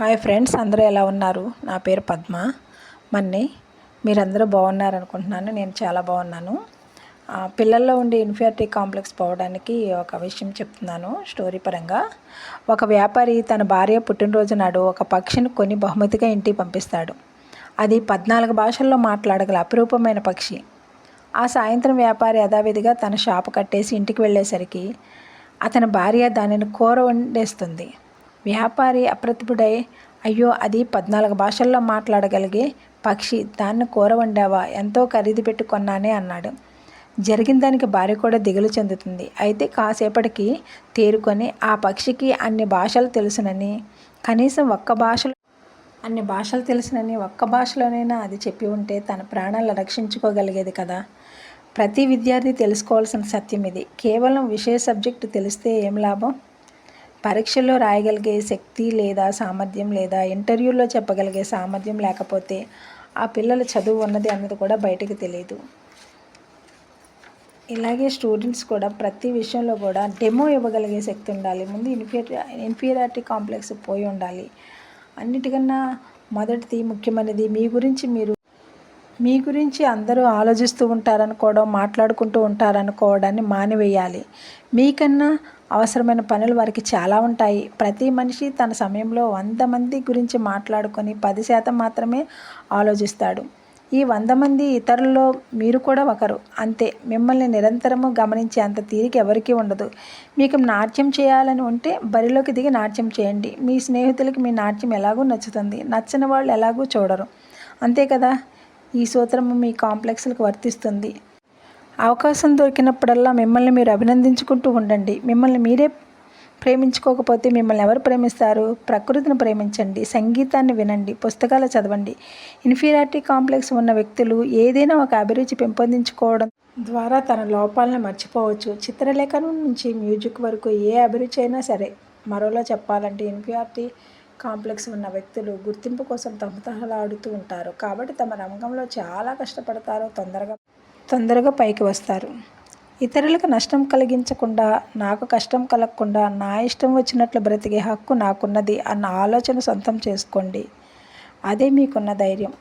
Hi friends, అందరూ ఎలా ఉన్నారు? నా పేరు పద్మ మన్ని. మీరందరూ బాగున్నారనుకుంటున్నాను. నేను చాలా బాగున్నాను. పిల్లల్లో ఉండే ఇన్ఫీరియారిటీ కాంప్లెక్స్ పోవడానికి ఒక విషయం చెప్తున్నాను స్టోరీ పరంగా. ఒక వ్యాపారి తన భార్య పుట్టినరోజు నాడు ఒక పక్షిని కొని బహుమతిగా ఇంటికి పంపిస్తాడు. అది 14 భాషల్లో మాట్లాడగల అపురూపమైన పక్షి. ఆ సాయంత్రం వ్యాపారి యథావిధిగా తన షాపు కట్టేసి ఇంటికి వెళ్ళేసరికి అతని భార్య దానిని కూర వండేస్తుంది. వ్యాపారి అప్రతిభుడై, అయ్యో, అది 14 భాషల్లో మాట్లాడగలిగే పక్షి, దాన్ని కూర వండావా? ఎంతో ఖరీదు పెట్టి కొన్నానే అన్నాడు. జరిగిన దానికి భార్య కూడా దిగులు చెందుతుంది. అయితే కాసేపటికి తేరుకొని ఆ పక్షికి అన్ని భాషలు తెలుసునని, కనీసం అన్ని భాషలు తెలుసునని ఒక్క భాషలోనైనా అది చెప్పి ఉంటే తన ప్రాణాలను రక్షించుకోగలిగేది కదా. ప్రతి విద్యార్థి తెలుసుకోవాల్సిన సత్యం ఇది. కేవలం విషయ సబ్జెక్టు తెలిస్తే ఏం లాభం? పరీక్షల్లో రాయగలిగే శక్తి లేదా సామర్థ్యం, లేదా ఇంటర్వ్యూలో చెప్పగలిగే సామర్థ్యం లేకపోతే ఆ పిల్లల చదువు ఉన్నది అన్నది కూడా బయటకు తెలియదు. ఇలాగే స్టూడెంట్స్ కూడా ప్రతి విషయంలో కూడా డెమో ఇవ్వగలిగే శక్తి ఉండాలి. ముందు ఇన్ఫీరియారిటీ కాంప్లెక్స్ పోయి ఉండాలి. అన్నిటికన్నా మొదటిది ముఖ్యమైనది మీ గురించి అందరూ ఆలోచిస్తూ ఉంటారనుకోవడం, మాట్లాడుకుంటూ ఉంటారనుకోవడాన్ని మానివేయాలి. మీకన్నా అవసరమైన పనులు వారికి చాలా ఉంటాయి. ప్రతి మనిషి తన సమయంలో 100 మంది గురించి మాట్లాడుకొని 10% మాత్రమే ఆలోచిస్తాడు. ఈ 100 మంది ఇతరులలో మీరు కూడా ఒకరు. అంతే. మిమ్మల్ని నిరంతరము గమనించే అంత తీరిక ఎవరికీ ఉండదు. మీకు నాట్యం చేయాలని ఉంటే బరిలోకి దిగి నాట్యం చేయండి. మీ స్నేహితులకి మీ నాట్యం ఎలాగూ నచ్చుతుంది. నచ్చని వాళ్ళు ఎలాగూ చూడరు. అంతే కదా. ఈ సూత్రము మీ కాంప్లెక్స్లకు వర్తిస్తుంది. అవకాశం దొరికినప్పుడల్లా మిమ్మల్ని మీరు అభినందించుకుంటూ ఉండండి. మిమ్మల్ని మీరే ప్రేమించుకోకపోతే మిమ్మల్ని ఎవరు ప్రేమిస్తారు? ప్రకృతిని ప్రేమించండి, సంగీతాన్ని వినండి, పుస్తకాలు చదవండి. ఇన్ఫీరియారిటీ కాంప్లెక్స్ ఉన్న వ్యక్తులు ఏదైనా ఒక అభిరుచి పెంపొందించుకోవడం ద్వారా తన లోపాలను మర్చిపోవచ్చు. చిత్రలేఖనం నుంచి మ్యూజిక్ వరకు ఏ అభిరుచి అయినా సరే. మరోలా చెప్పాలంటే ఇన్ఫీరియారిటీ కాంప్లెక్స్ ఉన్న వ్యక్తులు గుర్తింపు కోసం తహతహలాడుతూ ఉంటారు. కాబట్టి తమ రంగంలో చాలా కష్టపడతారు, తొందరగా పైకి వస్తారు. ఇతరులకు నష్టం కలిగించకుండా, నాకు కష్టం కలగకుండా నా ఇష్టం వచ్చినట్లు బ్రతికే హక్కు నాకున్నది అన్న ఆలోచన సొంతం చేసుకోండి. అదే మీకున్న ధైర్యం.